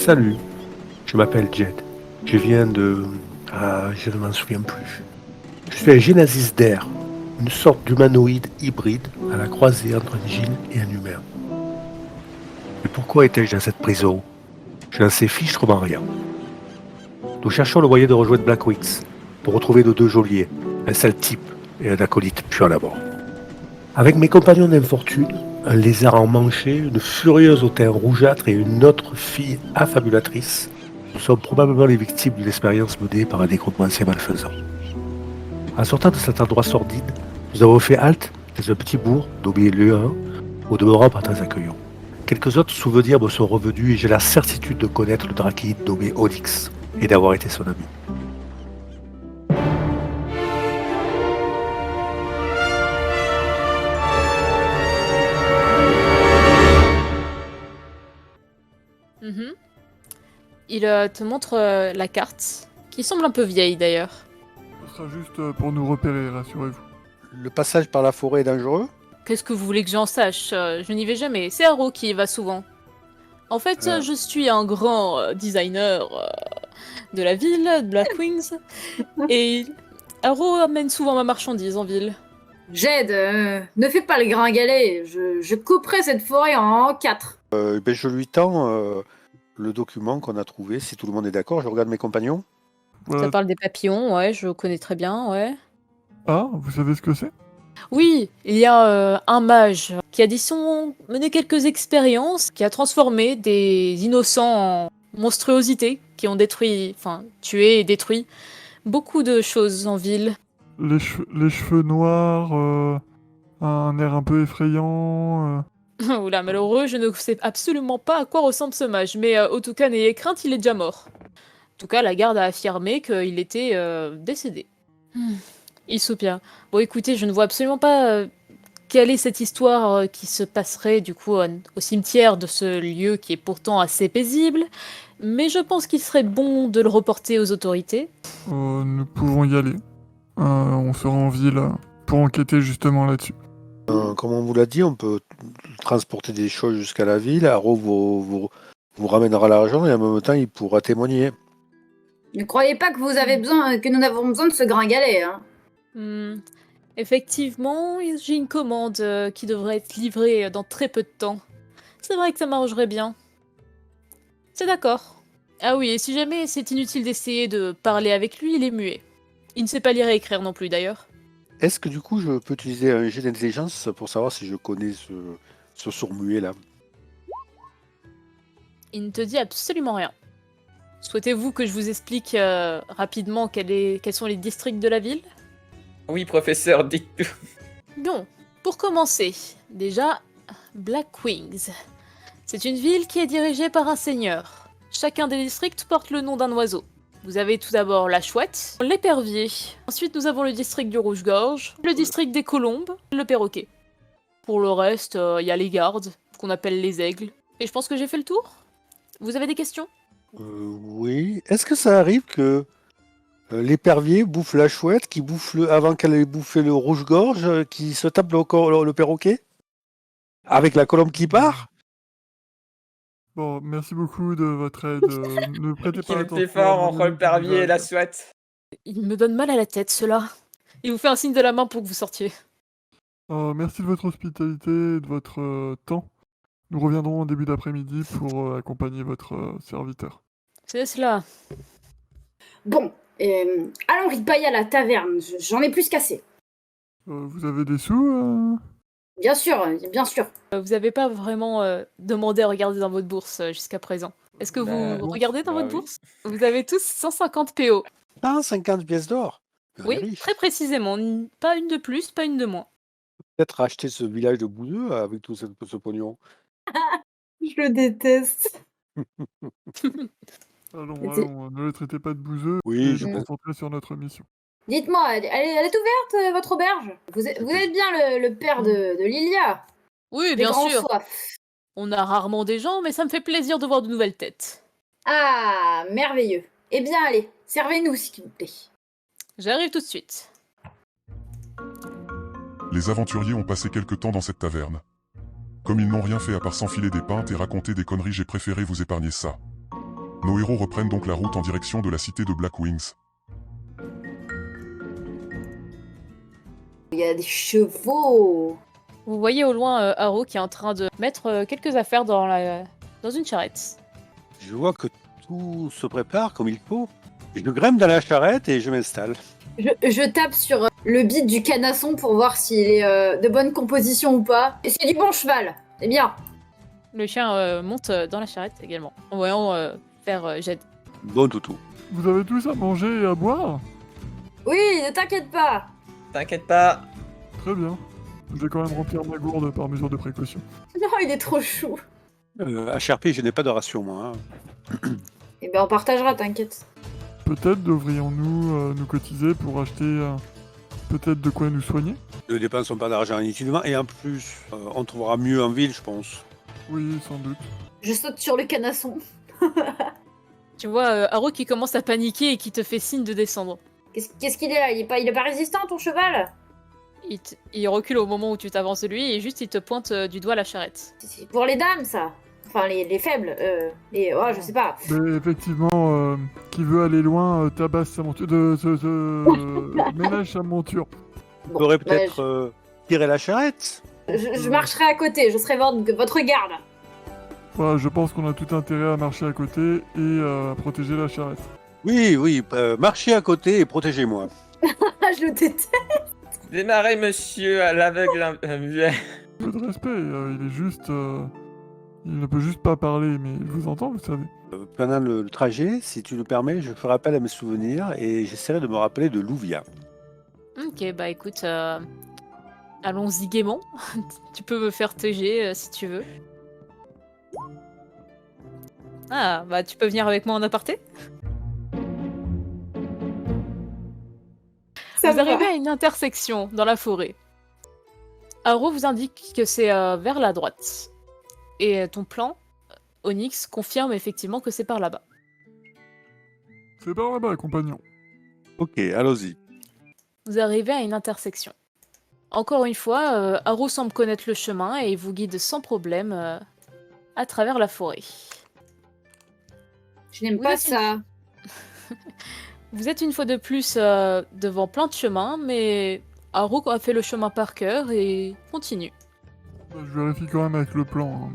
Salut, je m'appelle Jed. Je viens de... Ah, je ne m'en souviens plus. Je suis un Genesis d'air, une sorte d'humanoïde hybride à la croisée entre un djinn et un humain. Mais pourquoi étais-je dans cette prison? Je n'en sais fichtrement rien. Nous cherchons le moyen de rejoindre Black Wings pour retrouver nos deux geôliers, un sale type et un acolyte pur à mort. Avec mes compagnons d'infortune, un lézard emmanché, une furieuse au teint rougeâtre et une autre fille affabulatrice, nous sommes probablement les victimes d'une expérience menée par un nécromancien malfaisant. En sortant de cet endroit sordide, nous avons fait halte dans un petit bourg nommé Léon, au demeurant pas très accueillant. Quelques autres souvenirs me sont revenus et j'ai la certitude de connaître le drakeïde nommé Onyx et d'avoir été son ami. Mhm. Il te montre la carte, qui semble un peu vieille d'ailleurs. Ce sera juste pour nous repérer, rassurez-vous. Le passage par la forêt est dangereux? Qu'est-ce que vous voulez que j'en sache? Je n'y vais jamais, c'est Haro qui y va souvent. En fait, Ah. je suis un grand designer de la ville, de Black Wings, et Haro amène souvent ma marchandise en ville. Jed, ne fais pas le gringalet, je couperai cette forêt en 4. Je lui tends le document qu'on a trouvé, si tout le monde est d'accord. Je regarde mes compagnons. Voilà. Ça parle des papillons, ouais, je connais très bien, ouais. Ah, vous savez ce que c'est? Oui, il y a un mage qui a mené quelques expériences, qui a transformé des innocents en monstruosités, qui ont tué et détruit beaucoup de choses en ville. Les cheveux noirs, un air un peu effrayant. Oula, malheureux, je ne sais absolument pas à quoi ressemble ce mage, mais en tout cas, n'ayez crainte, il est déjà mort. En tout cas, la garde a affirmé qu'il était décédé. Il soupire. Bon, écoutez, je ne vois absolument pas quelle est cette histoire qui se passerait du coup au cimetière de ce lieu qui est pourtant assez paisible, mais je pense qu'il serait bon de le reporter aux autorités. Nous pouvons y aller. On sera en ville pour enquêter justement là-dessus. Comme on vous l'a dit, on peut transporter des choses jusqu'à la ville. Haro vous ramènera l'argent et en même temps, il pourra témoigner. Ne croyez pas que que nous avons besoin de ce gringalet, hein. Effectivement, j'ai une commande qui devrait être livrée dans très peu de temps. C'est vrai que ça m'arrangerait bien. C'est d'accord. Ah oui, et si jamais c'est inutile d'essayer de parler avec lui, il est muet. Il ne sait pas lire et écrire non plus d'ailleurs. Est-ce que du coup, je peux utiliser un jet d'intelligence pour savoir si je connais ce sourd-muet là? Il ne te dit absolument rien. Souhaitez-vous que je vous explique rapidement quels sont les districts de la ville? Oui, professeur, dites tout. Bon, pour commencer, déjà, Black Wings. C'est une ville qui est dirigée par un seigneur. Chacun des districts porte le nom d'un oiseau. Vous avez tout d'abord la chouette, l'épervier. Ensuite, nous avons le district du rouge-gorge, le district des colombes, le perroquet. Pour le reste, il y a les gardes, qu'on appelle les aigles. Et je pense que j'ai fait le tour. Vous avez des questions? Oui. Est-ce que ça arrive que l'épervier bouffe la chouette, qui bouffe avant qu'elle ait bouffé le rouge-gorge, qui se tape le perroquet? Avec la colombe qui part? Bon, merci beaucoup de votre aide. Ne prêtez Qui pas est le attention plus à fort mon entre le ami pervier et la visage. souhaite? Il me donne mal à la tête, cela. Il vous fait un signe de la main pour que vous sortiez. Merci de votre hospitalité et de votre temps. Nous reviendrons en début d'après-midi pour accompagner votre serviteur. C'est cela. Bon, allons ripailler à la taverne, j'en ai plus qu'assez. Vous avez des sous Bien sûr, bien sûr. Vous avez pas vraiment demandé à regarder dans votre bourse jusqu'à présent. Est-ce que vous regardez dans votre oui. bourse? Vous avez tous 150 PO. 150 pièces d'or. On est Oui, riche. très précisément. Pas une de plus, pas une de moins. Peut-être acheter ce village de Bouzeux avec tout ce pognon. Je le déteste. Allons, ne le traitez pas de bouseux Oui, et je nous pense. concentrer sur notre mission. Dites-moi, elle est ouverte, votre auberge? Vous êtes bien le père de Lilia? Oui, Des bien grands sûr. soifs. On a rarement des gens, mais ça me fait plaisir de voir de nouvelles têtes. Ah, merveilleux. Eh bien, allez, servez-nous, s'il vous plaît. J'arrive tout de suite. Les aventuriers ont passé quelque temps dans cette taverne. Comme ils n'ont rien fait à part s'enfiler des pintes et raconter des conneries, j'ai préféré vous épargner ça. Nos héros reprennent donc la route en direction de la cité de Black Wings. Il y a des chevaux. Vous voyez au loin Haro qui est en train de mettre quelques affaires dans une charrette. Je vois que tout se prépare comme il faut. Je grimpe dans la charrette et je m'installe. Je tape sur le bit du canasson pour voir s'il est de bonne composition ou pas. Et c'est du bon cheval. C'est bien. Le chien monte dans la charrette également, en voyant faire Jed. Bon toutou. Vous avez tous à manger et à boire? Oui, ne t'inquiète pas. T'inquiète pas. Très bien. Je vais quand même remplir ma gourde par mesure de précaution. Non, il est trop chou. À Charpie, je n'ai pas de ration, moi. Eh ben, on partagera, t'inquiète. Peut-être devrions-nous nous cotiser pour acheter peut-être de quoi nous soigner? Ne dépensons pas d'argent inutilement. Et en plus, on trouvera mieux en ville, je pense. Oui, sans doute. Je saute sur le canasson. Tu vois Haro qui commence à paniquer et qui te fait signe de descendre. Qu'est-ce qu'il est là? Il est pas résistant, ton cheval? Il recule au moment où tu t'avances de lui et juste il te pointe du doigt la charrette. C'est pour les dames, ça. Enfin, les faibles. Je sais pas. Mais effectivement, qui veut aller loin tabasse sa monture. Ménage sa monture. On pourrait peut-être tirer la charrette. Je marcherai à côté, je serai votre garde. Voilà, je pense qu'on a tout intérêt à marcher à côté et à protéger la charrette. Oui, marchez à côté et protégez-moi. Je le déteste. Démarrez, monsieur, à l'aveugle muet. Peu de respect, il est juste... il ne peut juste pas parler, mais il vous entend, vous savez. Pendant le trajet, si tu le permets, je ferai appel à mes souvenirs et j'essaierai de me rappeler de Louvia. Ok, bah écoute, allons-y gaiement. Tu peux me faire TG si tu veux. Ah, bah tu peux venir avec moi en aparté. Vous arrivez à une intersection dans la forêt. Haro vous indique que c'est vers la droite. Et ton plan, Onyx, confirme effectivement que c'est par là-bas. C'est par là-bas, compagnon. Ok, allons-y. Vous arrivez à une intersection. Encore une fois, Haro semble connaître le chemin et vous guide sans problème à travers la forêt. Je n'aime pas ça. Vous êtes une fois de plus devant plein de chemins, mais Haro a fait le chemin par cœur et continue. Bah, je vérifie quand même avec le plan. Hein,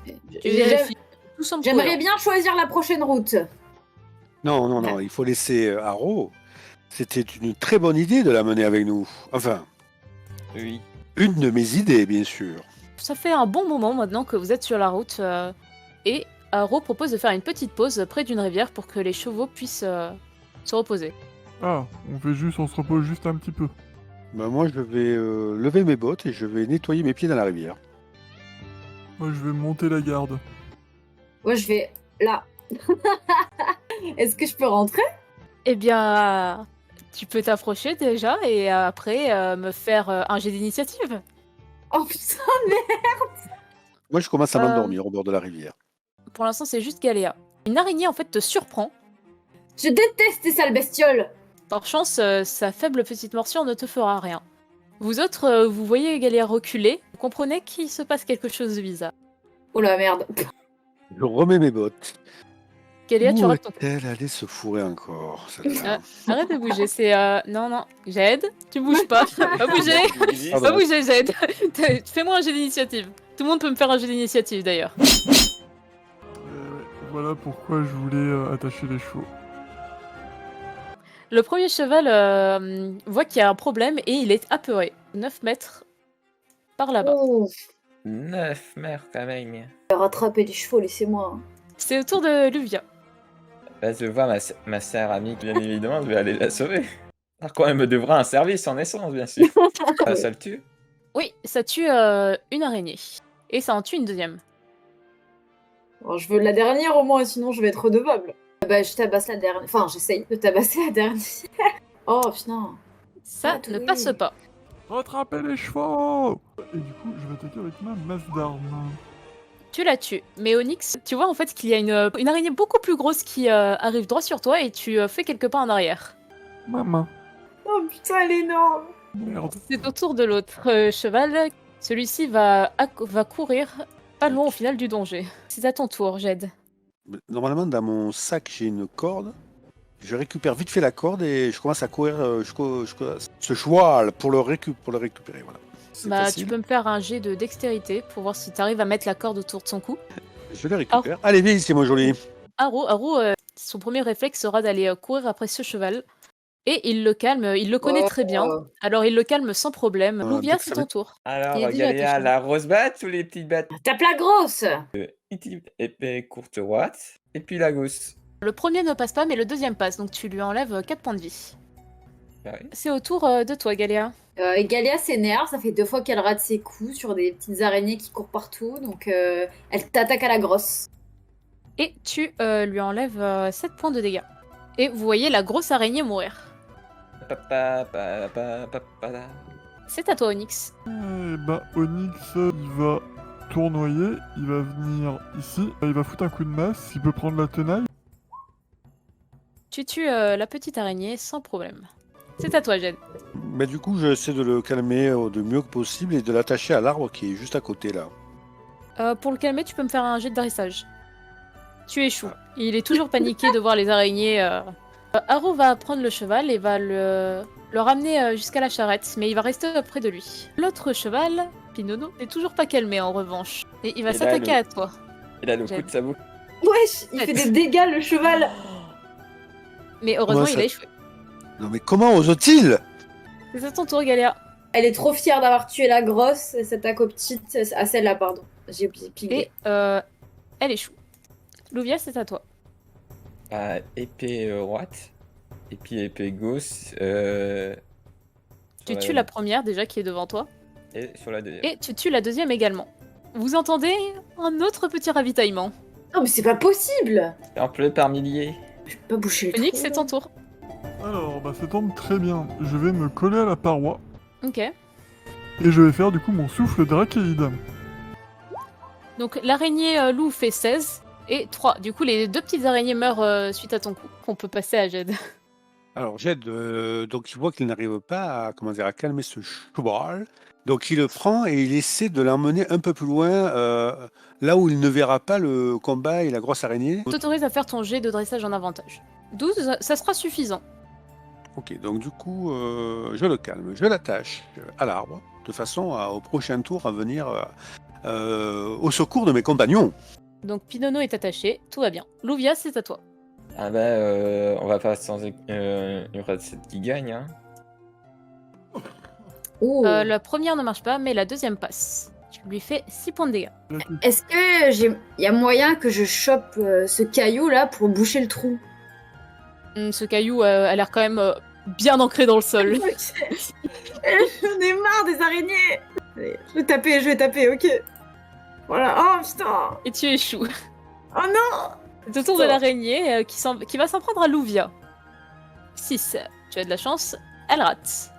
mais... Tu vérifies. Tout semble J'aimerais cohérent. bien choisir la prochaine route. Non, il faut laisser Haro. C'était une très bonne idée de la mener avec nous. Enfin, Oui. une de mes idées, bien sûr. Ça fait un bon moment maintenant que vous êtes sur la route et Haro propose de faire une petite pause près d'une rivière pour que les chevaux puissent se reposer. Ah, on se repose juste un petit peu. Bah, moi, je vais lever mes bottes et je vais nettoyer mes pieds dans la rivière. Moi, je vais monter la garde. Moi, je vais là. Est-ce que je peux rentrer? Eh bien, tu peux t'approcher déjà et après me faire un jet d'initiative. Oh putain, mais... Moi, je commence à m'endormir au bord de la rivière. Pour l'instant, c'est juste Galéa. Une araignée en fait te surprend. Je déteste ces sales bestioles. Par chance, sa faible petite morsure ne te fera rien. Vous autres, vous voyez Galéa reculer. Vous comprenez qu'il se passe quelque chose de bizarre. Oh la merde. Je remets mes bottes. Galéa, tu Où rates ton... est-elle allée se fourrer encore, celle-là Arrête de bouger, c'est... Non, Jed, tu bouges pas. Pas bouger. Ah, Pas bah, bouger, Jed. Fais-moi un jet d'initiative. Tout le monde peut me faire un jet d'initiative, d'ailleurs. Voilà pourquoi je voulais attacher les chevaux. Le premier cheval voit qu'il y a un problème et il est apeuré. 9 mètres par là-bas. Oh, 9 mètres quand même. rattraper les chevaux, laissez-moi. C'est au tour de Luvia. Là, je vois ma sœur amie, bien évidemment, je vais aller la sauver. Par contre, elle me devra un service en essence, bien sûr. Ça le tue. Oui, ça tue une araignée. Et ça en tue une deuxième. Alors, je veux la dernière au moins, sinon je vais être redevable. Bah, je tabasse la dernière. Enfin, j'essaye de tabasser la dernière. Oh putain. Ça Ah, ne oui. passe pas. Rattrapez les chevaux! Et du coup, je vais attaquer avec ma masse d'armes. Tu la tues. Mais Onyx, tu vois en fait qu'il y a une araignée beaucoup plus grosse qui arrive droit sur toi et tu fais quelques pas en arrière. Ma main. Oh putain, elle est énorme. Merde. C'est au tour de l'autre cheval. Celui-ci va courir pas loin au final du danger. C'est à ton tour, Jed. Normalement, dans mon sac, j'ai une corde. Je récupère vite fait la corde et je commence à courir jusqu'au ce cheval pour le récupérer. Voilà. C'est Bah, facile. tu peux me faire un jet de dextérité pour voir si tu arrives à mettre la corde autour de son cou. Je le récupère. Allez, viens ici, mon joli. Aro, son premier réflexe sera d'aller courir après ce cheval. Et il le calme, il le connaît Oh. très bien. Alors il le calme sans problème. Louvia, dès que c'est ça ton va- tour. Alors, Il est déjà Galéa, attaché. la grosse batte ou les petites battes? Tape la grosse. Épée courte droite. Et puis la gauche. Le premier ne passe pas, mais le deuxième passe, donc tu lui enlèves 4 points de vie. Pareil. C'est au tour de toi, Galéa. Et Galia s'énerve, ça fait 2 fois qu'elle rate ses coups sur des petites araignées qui courent partout, donc elle t'attaque à la grosse. Et tu lui enlèves 7 points de dégâts. Et vous voyez la grosse araignée mourir. C'est à toi, Onyx. Eh ben, Onyx, il va tournoyer, il va venir ici, il va foutre un coup de masse, il peut prendre la tenaille. Tu tues la petite araignée sans problème. C'est à toi, Jed. Mais du coup, j'essaie de le calmer du mieux que possible et de l'attacher à l'arbre qui est juste à côté là. Pour le calmer, tu peux me faire un jet de dressage. Tu échoues. Il est toujours paniqué de voir les araignées. Haro va prendre le cheval et va le ramener jusqu'à la charrette, mais il va rester près de lui. L'autre cheval, Pinono, n'est toujours pas calmé en revanche. Et il va Et là, s'attaquer le- à toi. Il a le coup J'aime. de sa boucle. Wesh, il fait des dégâts le cheval. Mais heureusement, Comment il ça- a échoué. Non mais comment ose-t-il? C'est à ton tour, Galéa. Elle est trop fière d'avoir tué la grosse, elle s'attaque aux petites, à celle-là, pardon. J'ai pigué. Et elle échoue. Louvia, c'est à toi. Épée droite. Et puis épée gauche. Tu tues la première déjà qui est devant toi. Et sur la deuxième. Et tu tues la deuxième également. Vous entendez un autre petit ravitaillement. Non, mais c'est pas possible. En plein par milliers. Je peux pas boucher le Onyx, trou, c'est là. ton tour. Alors, bah ça tombe très bien. Je vais me coller à la paroi Ok. et je vais faire du coup mon souffle drachéide. Donc l'araignée loup fait 16 et 3. Du coup, les deux petites araignées meurent suite à ton coup. On peut passer à Jed. Alors Jed, donc il voit qu'il n'arrive pas à calmer ce cheval. Donc il le prend et il essaie de l'emmener un peu plus loin, là où il ne verra pas le combat et la grosse araignée. Je t'autorise à faire ton jet de dressage en avantage. 12, ça sera suffisant. Ok, donc du coup, je le calme, je l'attache à l'arbre, de façon au prochain tour à venir au secours de mes compagnons. Donc Pinono est attaché, tout va bien. Louvia, c'est à toi. Ah bah, on va pas sans... il y aura celle qui gagne, hein. Ouh. La première ne marche pas, mais la deuxième passe. Tu lui fais 6 points de dégâts. Est-ce que y a moyen que je chope ce caillou là pour boucher le trou? Ce caillou a l'air quand même bien ancré dans le sol. J'en ai marre des araignées. Allez, je vais taper, ok. Voilà, oh putain. Et tu échoues. Oh non. C'est au tour de l'araignée qui va s'en prendre à Louvia. 6. Tu as de la chance, elle rate.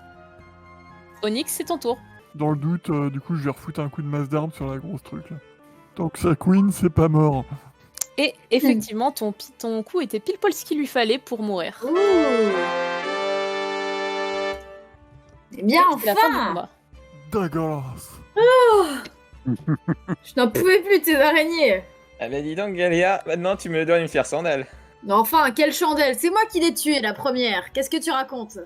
Onyx, c'est ton tour. Dans le doute, du coup, je vais refoutre un coup de masse d'armes sur la grosse truc là. Tant que ça queen, c'est pas mort. Et effectivement, ton coup était pile poil ce qu'il lui fallait pour mourir. Ouh. Eh bien, C'est la fin du enfin. combat. D'accord. Je n'en pouvais plus de tes araignées. Ah bah dis donc, Galéa, maintenant tu me dois une fière sandale. Mais enfin, quelle chandelle. C'est moi qui l'ai tuée la première. Qu'est-ce que tu racontes?